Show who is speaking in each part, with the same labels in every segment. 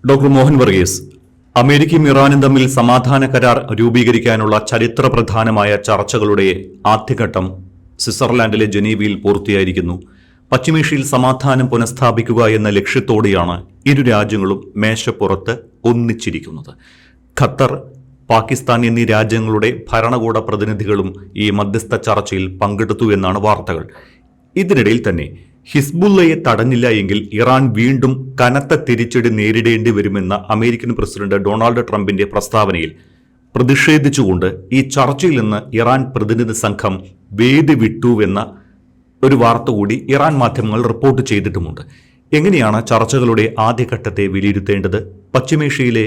Speaker 1: Doctor Mohan Varghese, അമേരിക്കയും ഇറാനും തമ്മിൽ സമാധാന കരാർ രൂപീകരിക്കാനുള്ള ചരിത്രപ്രധാനമായ ചർച്ചകളുടെ ആദ്യഘട്ടം സ്വിറ്റ്സർലാൻഡിലെ ജനീവയിൽ പൂർത്തിയായിരിക്കുന്നു. പശ്ചിമേഷ്യയിൽ സമാധാനം പുനഃസ്ഥാപിക്കുക എന്ന ലക്ഷ്യത്തോടെയാണ് ഇരു രാജ്യങ്ങളും മേശപ്പുറത്ത് ഒന്നിച്ചിരിക്കുന്നത്. ഖത്തർ, പാകിസ്ഥാൻ എന്നീ രാജ്യങ്ങളുടെ ഭരണകൂട പ്രതിനിധികളും ഈ മധ്യസ്ഥ ചർച്ചയിൽ പങ്കെടുത്തു എന്നാണ് വാർത്തകൾ. ഇതിനിടയിൽ തന്നെ ഹിസ്ബുള്ളയെ തടഞ്ഞില്ല എങ്കിൽ ഇറാൻ വീണ്ടും കനത്ത തിരിച്ചടി നേരിടേണ്ടി വരുമെന്ന അമേരിക്കൻ പ്രസിഡന്റ് ഡൊണാൾഡ് ട്രംപിന്റെ പ്രസ്താവനയിൽ പ്രതിഷേധിച്ചുകൊണ്ട് ഈ ചർച്ചയിൽ നിന്ന് ഇറാൻ പ്രതിനിധി സംഘം വേദി വിട്ടുവെന്ന ഒരു വാർത്ത കൂടി ഇറാൻ മാധ്യമങ്ങൾ റിപ്പോർട്ട് ചെയ്തിട്ടുമുണ്ട്. എങ്ങനെയാണ് ചർച്ചകളുടെ ആദ്യഘട്ടത്തെ വിലയിരുത്തേണ്ടത്? പശ്ചിമേഷ്യയിലെ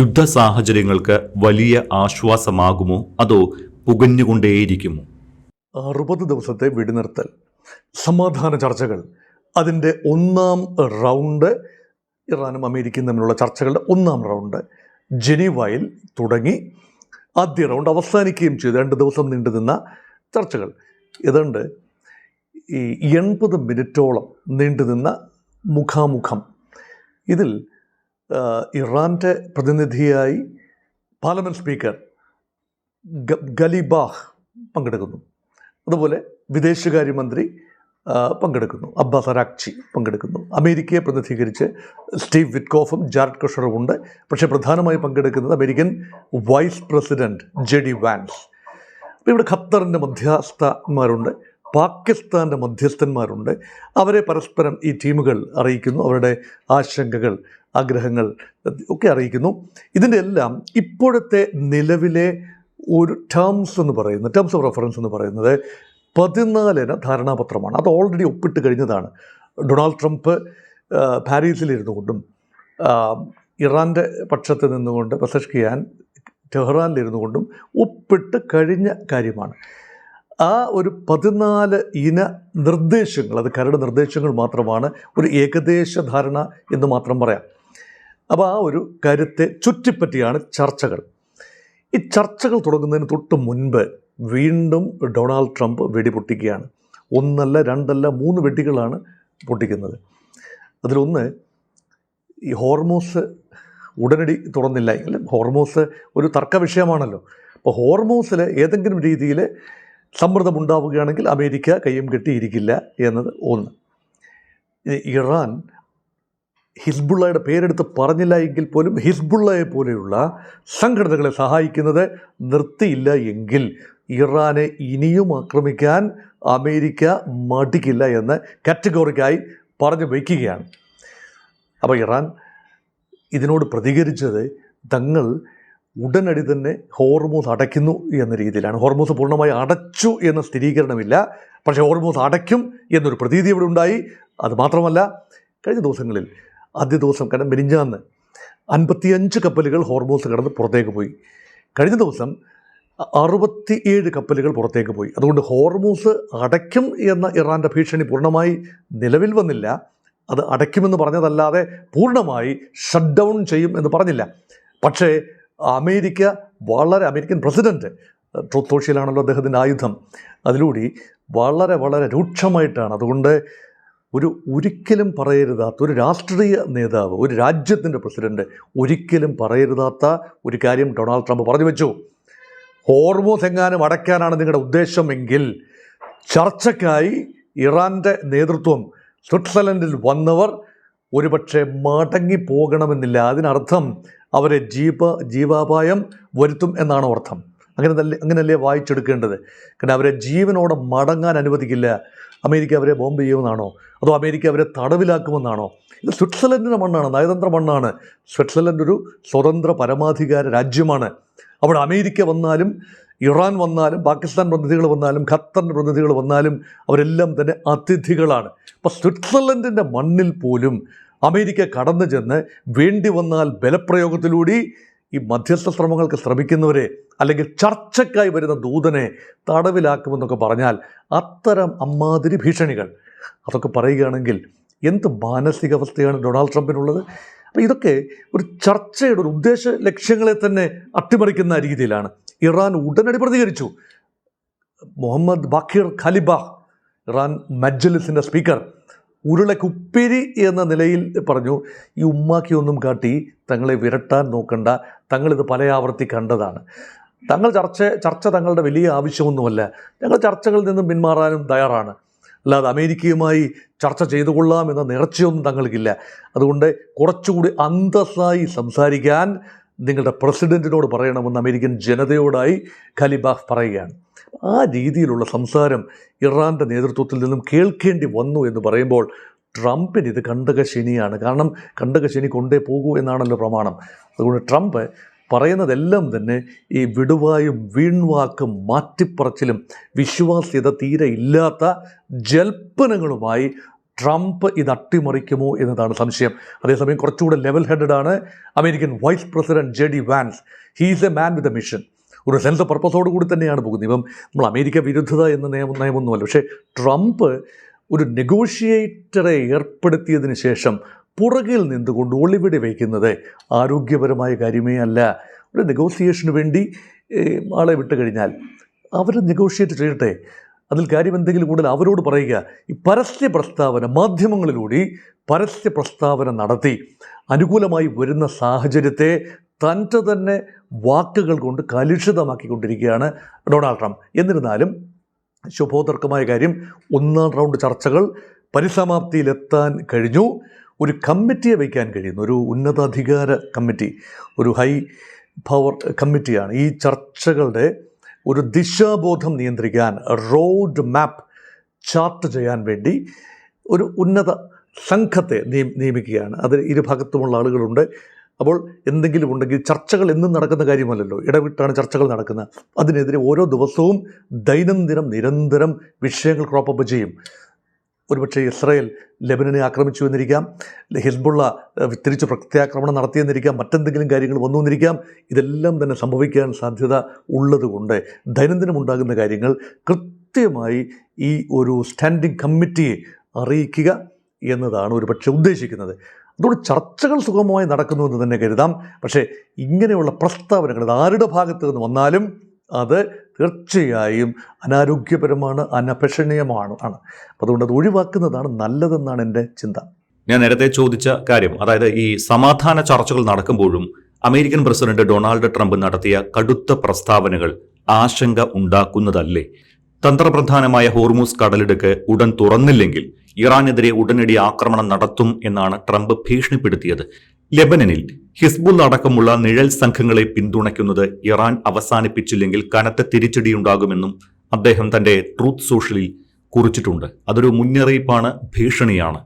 Speaker 1: യുദ്ധ സാഹചര്യങ്ങൾക്ക് വലിയ ആശ്വാസമാകുമോ, അതോ പുകഞ്ഞുകൊണ്ടേയിരിക്കുമോ?
Speaker 2: 60 ദിവസത്തെ വെടിനിർത്തൽ സമാധാന ചർച്ചകൾ, അതിൻ്റെ ഒന്നാം റൗണ്ട്, ഇറാനും അമേരിക്കയും തമ്മിലുള്ള ചർച്ചകളുടെ ഒന്നാം റൗണ്ട് ജനീവയിൽ തുടങ്ങി. ആദ്യ റൗണ്ട് അവസാനിക്കുകയും ചെയ്തു. 2 ദിവസം നീണ്ടു നിന്ന ചർച്ചകൾ ഏതാണ്ട് 80 മിനിറ്റോളം നീണ്ടുനിന്ന മുഖാമുഖം. ഇതിൽ ഇറാൻ്റെ പ്രതിനിധിയായി പാർലമെൻറ്റ് സ്പീക്കർ ഗലിബാഹ് പങ്കെടുക്കുന്നു. അതുപോലെ വിദേശകാര്യമന്ത്രി പങ്കെടുക്കുന്നു, അബ്ബാസ് അരാക്ചി പങ്കെടുക്കുന്നു. അമേരിക്കയെ പ്രതിനിധീകരിച്ച് സ്റ്റീവ് വിറ്റ്കോഫും ജാരഡ് കുഷറും ഉണ്ട്. പക്ഷേ പ്രധാനമായി പങ്കെടുക്കുന്നത് American vice president JD Vance. അപ്പോൾ ഇവിടെ ഖത്തറിൻ്റെ മധ്യസ്ഥന്മാരുണ്ട്, പാകിസ്ഥാൻ്റെ മധ്യസ്ഥന്മാരുണ്ട്. അവരെ പരസ്പരം ഈ ടീമുകൾ അറിയിക്കുന്നു, അവരുടെ ആശങ്കകൾ, ആഗ്രഹങ്ങൾ ഒക്കെ അറിയിക്കുന്നു. ഇതിൻ്റെ എല്ലാം ഇപ്പോഴത്തെ നിലവിലെ ഒരു ടേംസ് ഓഫ് റെഫറൻസ് എന്ന് പറയുന്നത് 14 ധാരണാപത്രമാണ്. അത് ഓൾറെഡി ഒപ്പിട്ട് കഴിഞ്ഞതാണ്. ഡൊണാൾഡ് ട്രംപ് പാരീസിലിരുന്നു കൊണ്ടും ഇറാൻ്റെ പക്ഷത്ത് നിന്നുകൊണ്ട് പെസഷ്കിയാൻ ടെഹ്റാനിലിരുന്നു കൊണ്ടും ഒപ്പിട്ട് കഴിഞ്ഞ കാര്യമാണ്. ആ ഒരു 14 ഇന നിർദ്ദേശങ്ങൾ, അത് കരട് നിർദ്ദേശങ്ങൾ മാത്രമാണ്, ഒരു ഏകദേശ ധാരണ എന്ന് മാത്രം പറയാം. അപ്പോൾ ആ ഒരു കാര്യത്തെ ചുറ്റിപ്പറ്റിയാണ് ചർച്ചകൾ. ഈ ചർച്ചകൾ തുടങ്ങുന്നതിന് തൊട്ട് മുൻപ് വീണ്ടും ഡൊണാൾഡ് ട്രംപ് വെടിപൊട്ടിക്കുകയാണ്. 1 അല്ല 2 അല്ല 3 വെടികളാണ് പൊട്ടിക്കുന്നത്. അതിലൊന്ന്, ഈ ഹോർമൂസ് ഉടനടി തുറന്നില്ല എങ്കിൽ, ഹോർമൂസ് ഒരു തർക്ക വിഷയമാണല്ലോ. അപ്പോൾ ഹോർമൂസിൽ ഏതെങ്കിലും രീതിയിൽ സമ്മർദ്ദമുണ്ടാവുകയാണെങ്കിൽ അമേരിക്ക കയ്യും കെട്ടിയിരിക്കില്ല എന്നത് ഒന്ന്. ഇറാൻ ഹിസ്ബുള്ളയുടെ പേരെടുത്ത് പറഞ്ഞില്ല എങ്കിൽ പോലും ഹിസ്ബുള്ളയെ പോലെയുള്ള സംഘടനകളെ സഹായിക്കുന്നത് നിർത്തിയില്ല എങ്കിൽ ഇറാനെ ഇനിയും ആക്രമിക്കാൻ അമേരിക്ക മടിക്കില്ല എന്ന് കാറ്റഗോറിക്കായി പറഞ്ഞു വയ്ക്കുകയാണ്. അപ്പോൾ ഇറാൻ ഇതിനോട് പ്രതികരിച്ചത് തങ്ങൾ ഉടനടി തന്നെ ഹോർമൂസ് അടയ്ക്കുന്നു എന്ന രീതിയിലാണ്. ഹോർമൂസ് പൂർണ്ണമായി അടച്ചു എന്ന സ്ഥിരീകരണമില്ല, പക്ഷേ ഹോർമൂസ് അടയ്ക്കും എന്നൊരു പ്രതീതി ഇവിടെ ഉണ്ടായി. അതുമാത്രമല്ല, കഴിഞ്ഞ ദിവസങ്ങളിൽ ആദ്യ ദിവസം, കാരണം മെനിഞ്ഞാന്ന് 55 കപ്പലുകൾ ഹോർമൂസ് കടന്ന് പുറത്തേക്ക് പോയി. കഴിഞ്ഞ ദിവസം 67 കപ്പലുകൾ പുറത്തേക്ക് പോയി. അതുകൊണ്ട് ഹോർമൂസ് അടയ്ക്കും എന്ന ഇറാൻ്റെ ഭീഷണി പൂർണ്ണമായി നിലവിൽ വന്നില്ല. അത് അടയ്ക്കുമെന്ന് പറഞ്ഞതല്ലാതെ പൂർണ്ണമായി ഷട്ട് ഡൗൺ ചെയ്യും എന്ന് പറഞ്ഞില്ല. പക്ഷേ അമേരിക്കൻ പ്രസിഡൻറ്റ്, ട്രൂത്ത് സോഷ്യലാണല്ലോ അദ്ദേഹത്തിൻ്റെ ആയുധം, അതിലൂടെ വളരെ രൂക്ഷമായിട്ടാണ്. അതുകൊണ്ട് ഒരിക്കലും പറയരുതാത്ത, ഒരു രാഷ്ട്രീയ നേതാവ്, ഒരു രാജ്യത്തിൻ്റെ പ്രസിഡന്റ് ഒരിക്കലും പറയരുതാത്ത ഒരു കാര്യം ഡൊണാൾഡ് ട്രംപ് പറഞ്ഞു വെച്ചു. ഹോർമൂസ് എങ്ങാനും അടയ്ക്കാനാണ് നിങ്ങളുടെ ഉദ്ദേശമെങ്കിൽ ചർച്ചയ്ക്കായി ഇറാൻ്റെ നേതൃത്വം സ്വിറ്റ്സർലൻഡിൽ വന്നവർ ഒരുപക്ഷെ മടങ്ങി പോകണമെന്നില്ല. അതിനർത്ഥം അവരെ ജീവാപായം വരുത്തും എന്നാണ് അർത്ഥം. അങ്ങനെയല്ലേ വായിച്ചെടുക്കേണ്ടത്? കാരണം അവരെ ജീവനോടെ മടങ്ങാൻ അനുവദിക്കില്ല. അമേരിക്ക അവരെ ബോംബ് ചെയ്യുമെന്നാണോ, അതോ അമേരിക്ക അവരെ തടവിലാക്കുമെന്നാണോ? ഇത് സ്വിറ്റ്സർലൻഡിൻ്റെ മണ്ണാണ്, നയതന്ത്ര മണ്ണാണ്. സ്വിറ്റ്സർലൻഡ് ഒരു സ്വതന്ത്ര പരമാധികാര രാജ്യമാണ്. അവിടെ അമേരിക്ക വന്നാലും, ഇറാൻ വന്നാലും, പാകിസ്ഥാൻ പ്രതിനിധികൾ വന്നാലും, ഖത്തറിൻ്റെ പ്രതിനിധികൾ വന്നാലും അവരെല്ലാം തന്നെ അതിഥികളാണ്. അപ്പോൾ സ്വിറ്റ്സർലൻഡിൻ്റെ മണ്ണിൽ പോലും അമേരിക്ക കടന്നു ചെന്ന് വേണ്ടി വന്നാൽ ബലപ്രയോഗത്തിലൂടെ ഈ മധ്യസ്ഥ ശ്രമങ്ങൾക്ക് ശ്രമിക്കുന്നവരെ, അല്ലെങ്കിൽ ചർച്ചയ്ക്കായി വരുന്ന ദൂതനെ തടവിലാക്കുമെന്നൊക്കെ പറഞ്ഞാൽ, അത്തരം അമ്മാതിരി ഭീഷണികൾ അതൊക്കെ പറയുകയാണെങ്കിൽ എന്ത് മാനസികാവസ്ഥയാണ് ഡൊണാൾഡ് ട്രംപിനുള്ളത്? അപ്പോൾ ഇതൊക്കെ ഒരു ചർച്ചയുടെ ഒരു ഉദ്ദേശ ലക്ഷ്യങ്ങളെ തന്നെ അട്ടിമറിക്കുന്ന രീതിയിലാണ്. ഇറാൻ ഉടനടി പ്രതികരിച്ചു. മുഹമ്മദ് ബാഖിർ ഖലിബാഹ്, ഇറാൻ മജ്ലിസിൻ്റെ സ്പീക്കർ, ഉരുളക്കുപ്പിരി എന്ന നിലയിൽ പറഞ്ഞു, ഈ ഉമ്മാക്കിയൊന്നും കാട്ടി തങ്ങളെ വിരട്ടാൻ നോക്കണ്ട, തങ്ങളിത് പല ആവർത്തി കണ്ടതാണ്, തങ്ങൾ ചർച്ച തങ്ങളുടെ വലിയ ആവശ്യമൊന്നുമല്ല, ഞങ്ങൾ ചർച്ചകളിൽ നിന്നും പിന്മാറാനും തയ്യാറാണ്, അല്ലാതെ അമേരിക്കയുമായി ചർച്ച ചെയ്തു കൊള്ളാം എന്ന നേർച്ചയൊന്നും തങ്ങൾക്കില്ല. അതുകൊണ്ട് കുറച്ചുകൂടി അന്തസ്സായി സംസാരിക്കാൻ നിങ്ങളുടെ പ്രസിഡൻറ്റിനോട് പറയണമെന്ന് അമേരിക്കൻ ജനതയോടായി ഖലിബാഫ് പറയുകയാണ്. ആ രീതിയിലുള്ള സംസാരം ഇറാൻ്റെ നേതൃത്വത്തിൽ നിന്നും കേൾക്കേണ്ടി വന്നു എന്ന് പറയുമ്പോൾ ട്രംപിന് ഇത് കണ്ടകശനിയാണ്. കാരണം കണ്ടകശനി കൊണ്ടേ പോകൂ എന്നാണല്ലോ പ്രമാണം. അതുകൊണ്ട് ട്രംപ് പറയുന്നതെല്ലാം തന്നെ ഈ വിടുവായും വീൺവാക്കും മാറ്റിപ്പറച്ചിലും വിശ്വാസ്യത തീരെ ഇല്ലാത്ത ജൽപ്പനങ്ങളുമായി ട്രംപ് ഇത് അട്ടിമറിക്കുമോ എന്നതാണ് സംശയം. അതേസമയം കുറച്ചുകൂടെ ലെവൽ ഹെഡഡാണ് American vice president JD Vance. He's a man with a mission. ഒരു സെൻസ് ഓഫ് പർപ്പസോട് കൂടി തന്നെയാണ് പോകുന്നത്. ഇപ്പം നമ്മൾ അമേരിക്ക വിരുദ്ധത എന്ന നയമൊന്നുമല്ല. പക്ഷേ ട്രംപ് ഒരു നെഗോഷിയേറ്ററെ ഏർപ്പെടുത്തിയതിന് ശേഷം പുറകിൽ നിന്നുകൊണ്ട് ഒളിവിടി വയ്ക്കുന്നത് ആരോഗ്യപരമായ കാര്യമേ അല്ല. ഒരു നെഗോസിയേഷന് വേണ്ടി ആളെ വിട്ട് കഴിഞ്ഞാൽ അവർ നെഗോഷിയേറ്റ് ചെയ്യട്ടെ. അതിൽ കാര്യം എന്തെങ്കിലും കൂടുതൽ അവരോട് പറയുക. ഈ പരസ്യ പ്രസ്താവന, മാധ്യമങ്ങളിലൂടെ പരസ്യ പ്രസ്താവന നടത്തി അനുകൂലമായി വരുന്ന സാഹചര്യത്തെ തൻ്റെ തന്നെ വാക്കുകൾ കൊണ്ട് കലുഷിതമാക്കിക്കൊണ്ടിരിക്കുകയാണ് ഡൊണാൾഡ് ട്രംപ്. എന്നിരുന്നാലും ശുഭോദർക്കമായ കാര്യം, ഒന്നാം റൗണ്ട് ചർച്ചകൾ പരിസമാപ്തിയിലെത്താൻ കഴിഞ്ഞു. ഒരു കമ്മിറ്റിയെ വയ്ക്കാൻ കഴിയുന്നു, ഒരു ഉന്നതാധികാര കമ്മിറ്റി, ഒരു ഹൈ പവർ കമ്മിറ്റിയാണ് ഈ ചർച്ചകളുടെ ഒരു ദിശാബോധം നിയന്ത്രിക്കാൻ, റോഡ് മാപ്പ് ചാർട്ട് ചെയ്യാൻ വേണ്ടി ഒരു ഉന്നത സംഘത്തെ നിയമിക്കുകയാണ്. അതിൽ ഇരുഭാഗത്തുമുള്ള ആളുകളുണ്ട്. അപ്പോൾ എന്തെങ്കിലും ഉണ്ടെങ്കിൽ, ചർച്ചകൾ എന്നും നടക്കുന്ന കാര്യമല്ലല്ലോ, ഇടവിട്ടാണ് ചർച്ചകൾ നടക്കുന്നത്. അതിനെതിരെ ഓരോ ദിവസവും ദൈനംദിനം നിരന്തരം വിഷയങ്ങൾ ക്രോപ്പപ്പ് ചെയ്യും. ഒരുപക്ഷെ ഇസ്രായേൽ ലെബനനെ ആക്രമിച്ചു എന്നിരിക്കാം, ഹിസ്ബുള്ള തിരിച്ച് പ്രത്യാക്രമണം നടത്തിയെന്നിരിക്കാം, മറ്റെന്തെങ്കിലും കാര്യങ്ങൾ വന്നു എന്നിരിക്കാം. ഇതെല്ലാം തന്നെ സംഭവിക്കാൻ സാധ്യത ഉള്ളതുകൊണ്ട് ദൈനംദിനം ഉണ്ടാകുന്ന കാര്യങ്ങൾ കൃത്യമായി ഈ ഒരു സ്റ്റാൻഡിംഗ് കമ്മിറ്റിയെ അറിയിക്കുക എന്നതാണ് ഒരുപക്ഷെ ഉദ്ദേശിക്കുന്നത്. അതുകൊണ്ട് ചർച്ചകൾ സുഗമമായി നടക്കുന്നുവെന്ന് തന്നെ കരുതാം. പക്ഷേ ഇങ്ങനെയുള്ള പ്രസ്താവനകൾ ഇത് ആരുടെ ഭാഗത്ത് നിന്ന് വന്നാലും അത് തീർച്ചയായും അനാരോഗ്യപരമാണ്, അനപേക്ഷണീയമാണ്. അതുകൊണ്ട് അത് ഒഴിവാക്കുന്നതാണ് നല്ലതെന്നാണ് എൻ്റെ ചിന്ത.
Speaker 1: ഞാൻ നേരത്തെ ചോദിച്ച കാര്യം, അതായത് ഈ സമാധാന ചർച്ചകൾ നടക്കുമ്പോഴും അമേരിക്കൻ പ്രസിഡന്റ് ഡൊണാൾഡ് ട്രംപ് നടത്തിയ കടുത്ത പ്രസ്താവനകൾ ആശങ്ക ഉണ്ടാക്കുന്നതല്ലേ? തന്ത്രപ്രധാനമായ ഹോർമൂസ് കടലിടുക്ക് ഉടൻ തുറന്നില്ലെങ്കിൽ ഇറാനെതിരെ ഉടനടി ആക്രമണം നടത്തും എന്നാണ് ട്രംപ് ഭീഷണിപ്പെടുത്തിയത്. ലെബനനിൽ ഹിസ്ബുൾ അടക്കമുള്ള നിഴൽ സംഘങ്ങളെ പിന്തുണയ്ക്കുന്നത് ഇറാൻ അവസാനിപ്പിച്ചില്ലെങ്കിൽ കനത്ത തിരിച്ചടിയുണ്ടാകുമെന്നും അദ്ദേഹം തന്റെ ട്രൂത്ത് സോഷ്യലിൽ കുറിച്ചിട്ടുണ്ട്. അതൊരു മുന്നറിയിപ്പാണ്, ഭീഷണിയാണ്.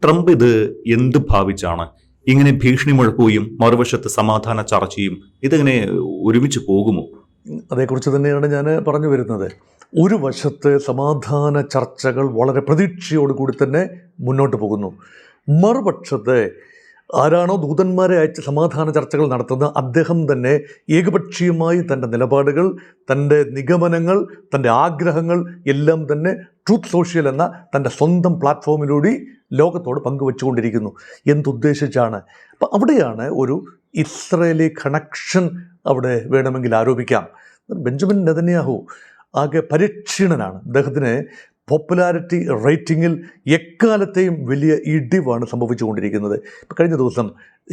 Speaker 1: ട്രംപ് ഇത് എന്ത് ഭാവിച്ചാണ് ഇങ്ങനെ ഭീഷണി മുഴക്കുകയും മറുവശത്ത് സമാധാന ചർച്ചയും ഇതെങ്ങനെ ഒരുമിച്ച് പോകുമോ?
Speaker 2: അതേക്കുറിച്ച് തന്നെയാണ് ഞാൻ പറഞ്ഞു വരുന്നത്. ഒരു വശത്ത് സമാധാന ചർച്ചകൾ വളരെ പ്രതീക്ഷയോടുകൂടി തന്നെ മുന്നോട്ട് പോകുന്നു. മറുപക്ഷത്ത് ആരാണോ ദൂതന്മാരെ അയച്ച് സമാധാന ചർച്ചകൾ നടത്തുന്നത് അദ്ദേഹം തന്നെ ഏകപക്ഷീയമായി തൻ്റെ നിലപാടുകൾ, തൻ്റെ നിഗമനങ്ങൾ, തൻ്റെ ആഗ്രഹങ്ങൾ എല്ലാം തന്നെ ട്രൂത്ത് സോഷ്യൽ എന്ന തൻ്റെ സ്വന്തം പ്ലാറ്റ്ഫോമിലൂടെ ലോകത്തോട് പങ്കുവെച്ചുകൊണ്ടിരിക്കുന്നു. എന്തുദ്ദേശിച്ചാണ്? അപ്പം അവിടെയാണ് ഒരു ഇസ്രയേലി കണക്ഷൻ അവിടെ വേണമെങ്കിൽ ആരോപിക്കാം. ബെഞ്ചമിൻ നെതന്യാഹു ആകെ പരിക്ഷീണനാണ്. അദ്ദേഹത്തിന് പോപ്പുലാരിറ്റി റേറ്റിങ്ങിൽ എക്കാലത്തെയും വലിയ ഇടിവാണ് സംഭവിച്ചുകൊണ്ടിരിക്കുന്നത്. ഇപ്പോൾ കഴിഞ്ഞ ദിവസം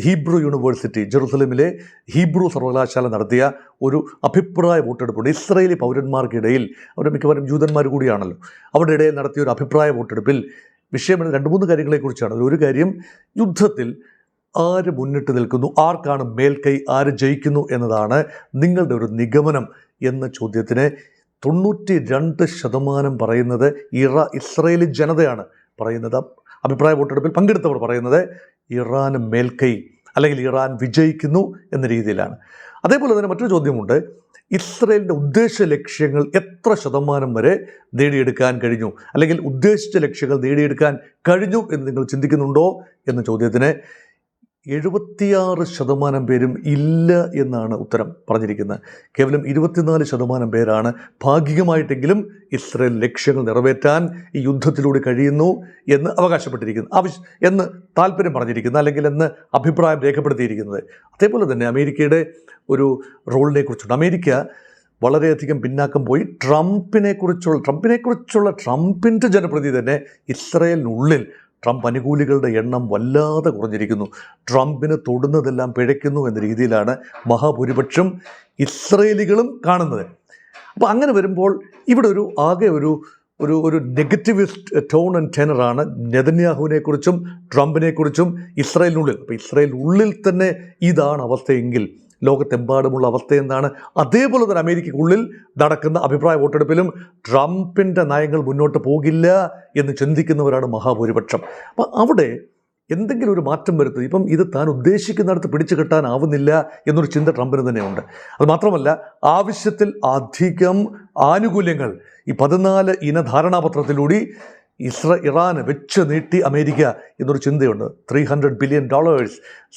Speaker 2: ഹീബ്രു യൂണിവേഴ്സിറ്റി, ജെറുസലേമിലെ ഹീബ്രു സർവകലാശാല നടത്തിയ ഒരു അഭിപ്രായ വോട്ടെടുപ്പുണ്ട്. ഇസ്രായേലി പൗരന്മാർക്കിടയിൽ, അവർ മിക്കവാറും ജൂതന്മാർ കൂടിയാണല്ലോ, അവരുടെ ഇടയിൽ നടത്തിയ ഒരു അഭിപ്രായ വോട്ടെടുപ്പിൽ വിഷയം 2-3 കാര്യങ്ങളെക്കുറിച്ചാണ്. ഒരു കാര്യം, യുദ്ധത്തിൽ ആര് മുന്നിട്ട് നിൽക്കുന്നു, ആർക്കാണ് മേൽക്കൈ, ആര് ജയിക്കുന്നു എന്നതാണ് നിങ്ങളുടെ ഒരു നിഗമനം എന്ന ചോദ്യത്തിന് 92% പറയുന്നത് ഇസ്രായേലി ജനതയാണ് പറയുന്നത്. അഭിപ്രായ വോട്ടെടുപ്പിൽ പങ്കെടുത്തവർ പറയുന്നത് ഇറാന് മേൽക്കൈ അല്ലെങ്കിൽ ഇറാൻ വിജയിക്കുന്നു എന്ന രീതിയിലാണ്. അതേപോലെ തന്നെ മറ്റൊരു ചോദ്യമുണ്ട്, ഇസ്രായേലിൻ്റെ ഉദ്ദേശ ലക്ഷ്യങ്ങൾ എത്ര ശതമാനം വരെ നേടിയെടുക്കാൻ കഴിഞ്ഞു, അല്ലെങ്കിൽ ഉദ്ദേശിച്ച ലക്ഷ്യങ്ങൾ നേടിയെടുക്കാൻ കഴിഞ്ഞു എന്ന് നിങ്ങൾ ചിന്തിക്കുന്നുണ്ടോ എന്ന ചോദ്യത്തിന് 76% പേരും ഇല്ല എന്നാണ് ഉത്തരം പറഞ്ഞിരിക്കുന്നത്. കേവലം 24% പേരാണ് ഭാഗികമായിട്ടെങ്കിലും ഇസ്രായേൽ ലക്ഷ്യങ്ങൾ നിറവേറ്റാൻ ഈ യുദ്ധത്തിലൂടെ കഴിയുന്നു എന്ന് അവകാശപ്പെട്ടിരിക്കുന്നു, എന്ന് താല്പര്യം പറഞ്ഞിരിക്കുന്നത്, അല്ലെങ്കിൽ എന്ന് അഭിപ്രായം രേഖപ്പെടുത്തിയിരിക്കുന്നത്. അതേപോലെ തന്നെ അമേരിക്കയുടെ ഒരു റോളിനെ കുറിച്ചുണ്ട്. അമേരിക്ക വളരെയധികം പിന്നാക്കം പോയി. ട്രംപിൻ്റെ ജനപ്രതി തന്നെ ഇസ്രായേലിനുള്ളിൽ ട്രംപ് അനുകൂലികളുടെ എണ്ണം വല്ലാതെ കുറഞ്ഞിരിക്കുന്നു. ട്രംപിന് തൊടുന്നതെല്ലാം പിഴയ്ക്കുന്നു എന്ന രീതിയിലാണ് മഹാഭൂരിപക്ഷം ഇസ്രയേലികളും കാണുന്നത്. അപ്പോൾ അങ്ങനെ വരുമ്പോൾ ഇവിടെ ആകെ ഒരു നെഗറ്റിവിസ്റ്റ് ടോൺ ആൻഡ് ടെനറാണ് നെതന്യാഹുവിനെക്കുറിച്ചും ട്രംപിനെക്കുറിച്ചും ഇസ്രായേലിനുള്ളിൽ. അപ്പോൾ ഇസ്രായേലിനുള്ളിൽ തന്നെ ഇതാണ് അവസ്ഥയെങ്കിൽ ലോകത്തെമ്പാടുമുള്ള അവസ്ഥ എന്താണ്? അതേപോലെ തന്നെ അമേരിക്കയ്ക്കുള്ളിൽ നടക്കുന്ന അഭിപ്രായ വോട്ടെടുപ്പിലും ട്രംപിൻ്റെ നയങ്ങൾ മുന്നോട്ട് പോകില്ല എന്ന് ചിന്തിക്കുന്നവരാണ് മഹാഭൂരിപക്ഷം. അപ്പം അവിടെ എന്തെങ്കിലും ഒരു മാറ്റം വരുത്തുന്നത്, ഇപ്പം ഇത് താൻ ഉദ്ദേശിക്കുന്നിടത്ത് പിടിച്ചു കെട്ടാനാവുന്നില്ല എന്നൊരു ചിന്ത ട്രംപിന് തന്നെയുണ്ട്. അത് മാത്രമല്ല, ആവശ്യത്തിൽ അധികം ആനുകൂല്യങ്ങൾ ഈ 14 ഇന ധാരണാപത്രത്തിലൂടെ ഇറാന് വെച്ച് നീട്ടി അമേരിക്ക എന്നൊരു ചിന്തയുണ്ട്. $300 ബില്യൺ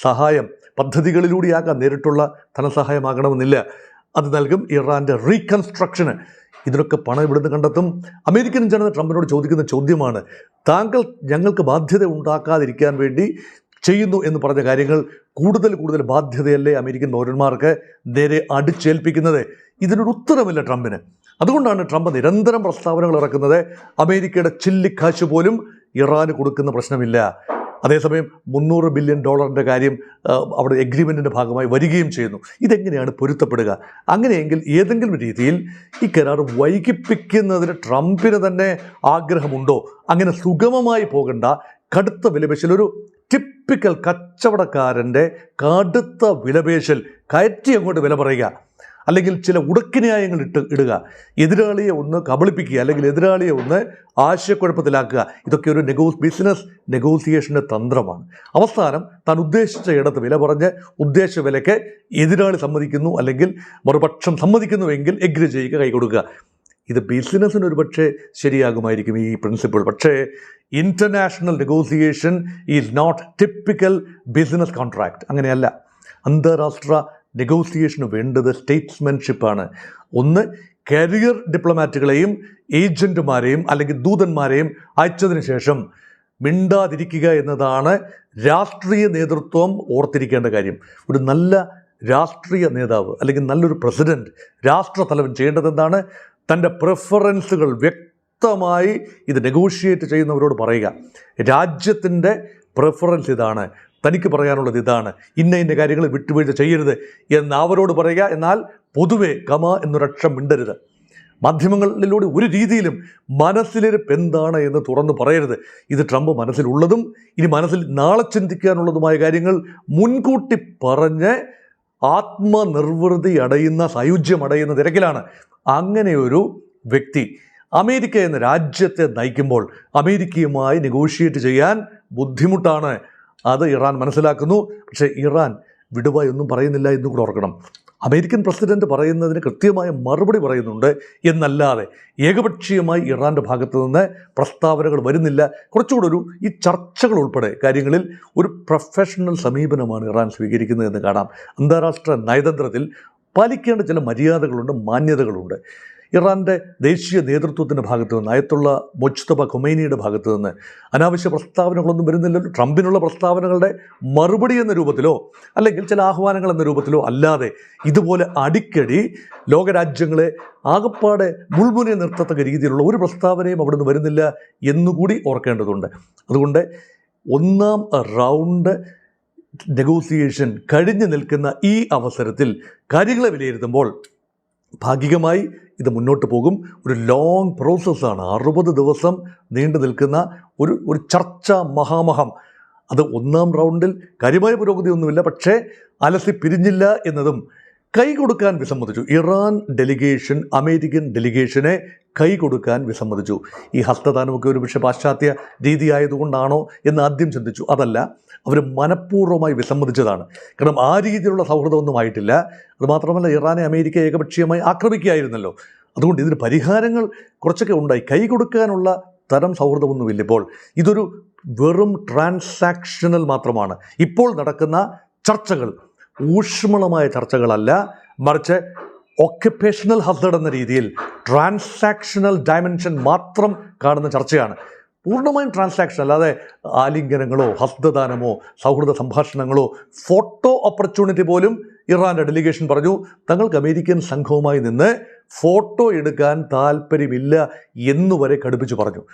Speaker 2: സഹായം പദ്ധതികളിലൂടെയാകാം, നേരിട്ടുള്ള ധനസഹായമാകണമെന്നില്ല. അത് നൽകും ഇറാൻ്റെ റീകൺസ്ട്രക്ഷന്. ഇതിനൊക്കെ പണം ഇവിടുന്ന് കണ്ടെത്തും. അമേരിക്കൻ ജനത ട്രംപിനോട് ചോദിക്കുന്ന ചോദ്യമാണ്, താങ്കൾ ഞങ്ങൾക്ക് ബാധ്യത ഉണ്ടാക്കാതിരിക്കാൻ വേണ്ടി ചെയ്യുന്നു എന്ന് പറഞ്ഞ കാര്യങ്ങൾ കൂടുതൽ ബാധ്യതയല്ലേ അമേരിക്കൻ പൗരന്മാർക്ക് നേരെ അടിച്ചേൽപ്പിക്കുന്നത്? ഇതിനൊരു ഉത്തരമില്ല ട്രംപിന്. അതുകൊണ്ടാണ് ട്രംപ് നിരന്തരം പ്രസ്താവനകൾ ഇറക്കുന്നത്. അമേരിക്കയുടെ ചില്ലിക്കാശ് പോലും ഇറാന് കൊടുക്കുന്ന പ്രശ്നമില്ല. അതേസമയം $300 ബില്യൺ കാര്യം അവിടെ എഗ്രിമെൻറ്റിൻ്റെ ഭാഗമായി വരികയും ചെയ്യുന്നു. ഇതെങ്ങനെയാണ് പൊരുത്തപ്പെടുക? അങ്ങനെയെങ്കിൽ ഏതെങ്കിലും രീതിയിൽ ഈ കരാർ വൈകിപ്പിക്കുന്നതിന് ട്രംപിന് തന്നെ ആഗ്രഹമുണ്ടോ? അങ്ങനെ സുഗമമായി പോകേണ്ട കടുത്ത വിലപേശൽ, ഒരു ടിപ്പിക്കൽ കച്ചവടക്കാരൻ്റെ കടുത്ത വിലപേശൽ, കയറ്റി അങ്ങോട്ട് വില പറയുക, അല്ലെങ്കിൽ ചില ഉടക്കിന്യായങ്ങൾ ഇടുക, എതിരാളിയെ ഒന്ന് കബളിപ്പിക്കുക, അല്ലെങ്കിൽ എതിരാളിയെ ഒന്ന് ആശയക്കുഴപ്പത്തിലാക്കുക. ഇതൊക്കെ ഒരു ബിസിനസ് നെഗോസിയേഷൻ്റെ തന്ത്രമാണ്. അവസാനം താൻ ഉദ്ദേശിച്ച ഇടത്ത് വില പറഞ്ഞ് ഉദ്ദേശ വിലയ്ക്ക് എതിരാളി സമ്മതിക്കുന്നു, അല്ലെങ്കിൽ മറുപക്ഷം സമ്മതിക്കുന്നുവെങ്കിൽ എഗ്രി ചെയ്യുക, കൈ കൊടുക്കുക. ഇത് ബിസിനസ്സിന് ഒരു പക്ഷേ ശരിയാകുമായിരിക്കും ഈ പ്രിൻസിപ്പിൾ. പക്ഷേ international negotiation is not typical business contract. അങ്ങനെയല്ല. അന്താരാഷ്ട്ര നെഗോസിയേഷന് വേണ്ടത് സ്റ്റേറ്റ്സ്മാൻഷിപ്പാണ്. ഒന്ന്, കരിയർ ഡിപ്ലോമാറ്റുകളെയും ഏജൻറ്റുമാരെയും അല്ലെങ്കിൽ ദൂതന്മാരെയും അയച്ചതിന് ശേഷം മിണ്ടാതിരിക്കുക എന്നതാണ് രാഷ്ട്രീയ നേതൃത്വം ഓർത്തിരിക്കേണ്ട കാര്യം. ഒരു നല്ല രാഷ്ട്രീയ നേതാവ് അല്ലെങ്കിൽ നല്ലൊരു പ്രസിഡൻറ്റ്, രാഷ്ട്രതലവൻ ചെയ്യേണ്ടത് എന്താണ്? തൻ്റെ പ്രിഫറൻസുകൾ വ്യക്തമായി ഇത് നെഗോഷിയേറ്റ് ചെയ്യുന്നവരോട് പറയുക. രാജ്യത്തിൻ്റെ പ്രിഫറൻസ് ഇതാണ്, തനിക്ക് പറയാനുള്ളത് ഇതാണ്, ഇന്ന കാര്യങ്ങൾ വിട്ടുവീഴ്ച ചെയ്യരുത് എന്ന് അവരോട് പറയുക. എന്നാൽ പൊതുവെ എന്നൊരക്ഷരം മിണ്ടരുത്. മാധ്യമങ്ങളിലൂടെ ഒരു രീതിയിലും മനസ്സിലിരിപ്പ് എന്താണ് എന്ന് തുറന്നു പറയരുത്. ഇത് ട്രംപ് മനസ്സിലുള്ളതും ഇനി മനസ്സിൽ നാളെ ചിന്തിക്കാനുള്ളതുമായ കാര്യങ്ങൾ മുൻകൂട്ടി പറഞ്ഞ് ആത്മനിർവൃതി അടയുന്ന, സായുജ്യം അടയുന്ന തിരക്കിലാണ്. അങ്ങനെയൊരു വ്യക്തി അമേരിക്ക എന്ന രാജ്യത്തെ നയിക്കുമ്പോൾ അമേരിക്കയുമായി നെഗോഷിയേറ്റ് ചെയ്യാൻ ബുദ്ധിമുട്ടാണ്. അത് ഇറാൻ മനസ്സിലാക്കുന്നു. പക്ഷേ ഇറാൻ വിടുവായി ഒന്നും പറയുന്നില്ല എന്നും കൂടെ ഓർക്കണം. അമേരിക്കൻ പ്രസിഡന്റ് പറയുന്നതിന് കൃത്യമായ മറുപടി പറയുന്നുണ്ട് എന്നല്ലാതെ ഏകപക്ഷീയമായി ഇറാൻ്റെ ഭാഗത്തു നിന്ന് പ്രസ്താവനകൾ വരുന്നില്ല. കുറച്ചുകൂടെ ഈ ചർച്ചകൾ ഉൾപ്പെടെ കാര്യങ്ങളിൽ ഒരു പ്രൊഫഷണൽ സമീപനമാണ് ഇറാൻ സ്വീകരിക്കുന്നതെന്ന് കാണാം. അന്താരാഷ്ട്ര നയതന്ത്രത്തിൽ പാലിക്കേണ്ട ചില മര്യാദകളുണ്ട്, മാന്യതകളുണ്ട്. ഇറാൻ്റെ ദേശീയ നേതൃത്വത്തിൻ്റെ ഭാഗത്തു നിന്ന്, അയത്തുള്ള മുജ്തബ ഖൊമൈനിയുടെ ഭാഗത്തു നിന്ന് അനാവശ്യ പ്രസ്താവനകളൊന്നും വരുന്നില്ലല്ലോ. ട്രംപിനുള്ള പ്രസ്താവനകളുടെ മറുപടി എന്ന രൂപത്തിലോ അല്ലെങ്കിൽ ചില ആഹ്വാനങ്ങൾ എന്ന രൂപത്തിലോ അല്ലാതെ ഇതുപോലെ അടിക്കടി ലോകരാജ്യങ്ങളെ ആകപ്പാടെ മുൾമുനെ നിർത്തത്തക്ക രീതിയിലുള്ള ഒരു പ്രസ്താവനയും അവിടെ നിന്ന് വരുന്നില്ല എന്നുകൂടി ഓർക്കേണ്ടതുണ്ട്. അതുകൊണ്ട് ഒന്നാം റൗണ്ട് നെഗോസിയേഷൻ കഴിഞ്ഞു നിൽക്കുന്ന ഈ അവസരത്തിൽ കാര്യങ്ങളെ വിലയിരുത്തുമ്പോൾ ഭാഗികമായി ഇത് മുന്നോട്ട് പോകും. ഒരു ലോങ് പ്രോസസ്സാണ്. 60 ദിവസം നീണ്ടു നിൽക്കുന്ന ഒരു ചർച്ച മഹാമഹം. അത് ഒന്നാം റൗണ്ടിൽ കാര്യമായ പുരോഗതിയൊന്നുമില്ല. പക്ഷേ അലസി പിരിഞ്ഞില്ല എന്നതും കൈ കൊടുക്കാൻ വിസമ്മതിച്ചു. ഇറാൻ ഡെലിഗേഷൻ അമേരിക്കൻ ഡെലിഗേഷനെ കൈ കൊടുക്കാൻ വിസമ്മതിച്ചു. ഈ ഹസ്തദാനമൊക്കെ ഒരു പക്ഷേ പാശ്ചാത്യ രീതിയായതുകൊണ്ടാണോ എന്ന് ആദ്യം ചിന്തിച്ചു. അതല്ല, അവർ മനഃപൂർവ്വമായി വിസമ്മതിച്ചതാണ്. കാരണം ആ രീതിയിലുള്ള സൗഹൃദമൊന്നും ആയിട്ടില്ല. അതുമാത്രമല്ല, ഇറാനെ അമേരിക്ക ഏകപക്ഷീയമായി ആക്രമിക്കുകയായിരുന്നല്ലോ. അതുകൊണ്ട് ഇതിന് പരിഹാരങ്ങൾ കുറച്ചൊക്കെ ഉണ്ടായി. കൈ കൊടുക്കാനുള്ള തരം സൗഹൃദമൊന്നുമില്ല. ഇപ്പോൾ ഇതൊരു വെറും ട്രാൻസാക്ഷണൽ മാത്രമാണ്. ഇപ്പോൾ നടക്കുന്ന ചർച്ചകൾ ഊഷ്മളമായ ചർച്ചകളല്ല, മറിച്ച് ഓക്യുപ്പേഷണൽ ഹസർഡ് എന്ന രീതിയിൽ ട്രാൻസാക്ഷണൽ ഡയമെൻഷൻ മാത്രം കാണുന്ന ചർച്ചയാണ്. പൂർണ്ണമായും ട്രാൻസാക്ഷൻ അല്ലാതെ ആലിംഗനങ്ങളോ ഹസ്തദാനമോ സൗഹൃദ സംഭാഷണങ്ങളോ ഫോട്ടോ ഓപ്പർച്യൂണിറ്റി പോലും ഇറാൻ്റെ ഡെലിഗേഷൻ പറഞ്ഞു തങ്ങൾക്ക് അമേരിക്കൻ സംഘവുമായി നിന്ന് ഫോട്ടോ എടുക്കാൻ താല്പര്യമില്ല എന്നുവരെ കടുപ്പിച്ച് പറഞ്ഞു.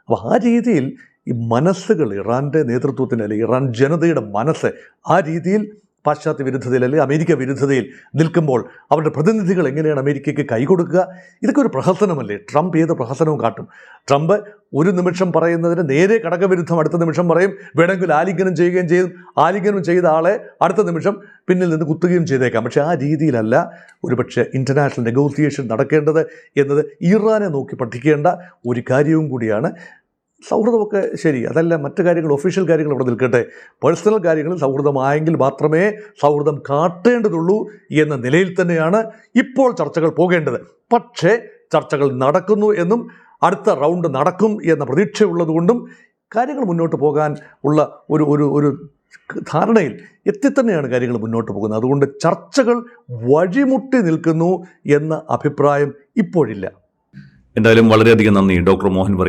Speaker 2: അപ്പോൾ ആ രീതിയിൽ ഈ മനസ്സുകൾ ഇറാൻ്റെ നേതൃത്വത്തിന് അല്ലെങ്കിൽ ഇറാൻ ജനതയുടെ മനസ്സ് ആ രീതിയിൽ പാശ്ചാത്യ വിരുദ്ധതയിൽ അല്ലെങ്കിൽ അമേരിക്ക വിരുദ്ധതയിൽ നിൽക്കുമ്പോൾ അവരുടെ പ്രതിനിധികൾ എങ്ങനെയാണ് അമേരിക്കയ്ക്ക് കൈകൊടുക്കുക? ഇതൊക്കെ ഒരു പ്രഹസനമല്ലേ? ട്രംപ് ഏത് പ്രഹസനവും കാട്ടും. ട്രംപ് ഒരു നിമിഷം പറയുന്നതിന് നേരെ കടകവിരുദ്ധം അടുത്ത നിമിഷം പറയും. വേണമെങ്കിൽ ആലിംഗനം ചെയ്യുകയും ചെയ്യും. ആലിംഗനം ചെയ്ത ആളെ അടുത്ത നിമിഷം പിന്നിൽ നിന്ന് കുത്തുകയും ചെയ്തേക്കാം. പക്ഷേ ആ രീതിയിലല്ല ഒരുപക്ഷെ ഇൻ്റർനാഷണൽ നെഗോസിയേഷൻ നടക്കേണ്ടത് എന്നത് ഇറാനെ നോക്കി പഠിക്കേണ്ട ഒരു കാര്യവും കൂടിയാണ്. സൗഹൃദമൊക്കെ ശരി, അതല്ല, മറ്റു കാര്യങ്ങൾ, ഒഫീഷ്യൽ കാര്യങ്ങൾ അവിടെ നിൽക്കട്ടെ. പേഴ്സണൽ കാര്യങ്ങളിൽ സൗഹൃദമായെങ്കിൽ മാത്രമേ സൗഹൃദം കാട്ടേണ്ടതുള്ളൂ എന്ന നിലയിൽ തന്നെയാണ് ഇപ്പോൾ ചർച്ചകൾ പോകേണ്ടത്. പക്ഷേ ചർച്ചകൾ നടക്കുന്നു എന്നും അടുത്ത റൗണ്ട് നടക്കും എന്ന പ്രതീക്ഷയുള്ളതുകൊണ്ടും കാര്യങ്ങൾ മുന്നോട്ട് പോകാൻ ഉള്ള ഒരു ധാരണയിൽ എത്തിത്തന്നെയാണ് കാര്യങ്ങൾ മുന്നോട്ട് പോകുന്നത്. അതുകൊണ്ട് ചർച്ചകൾ വഴിമുട്ടി നിൽക്കുന്നു എന്ന അഭിപ്രായം ഇപ്പോഴില്ല.
Speaker 1: എന്തായാലും വളരെയധികം നന്ദി ഡോക്ടർ മോഹൻ വർഗീസ്.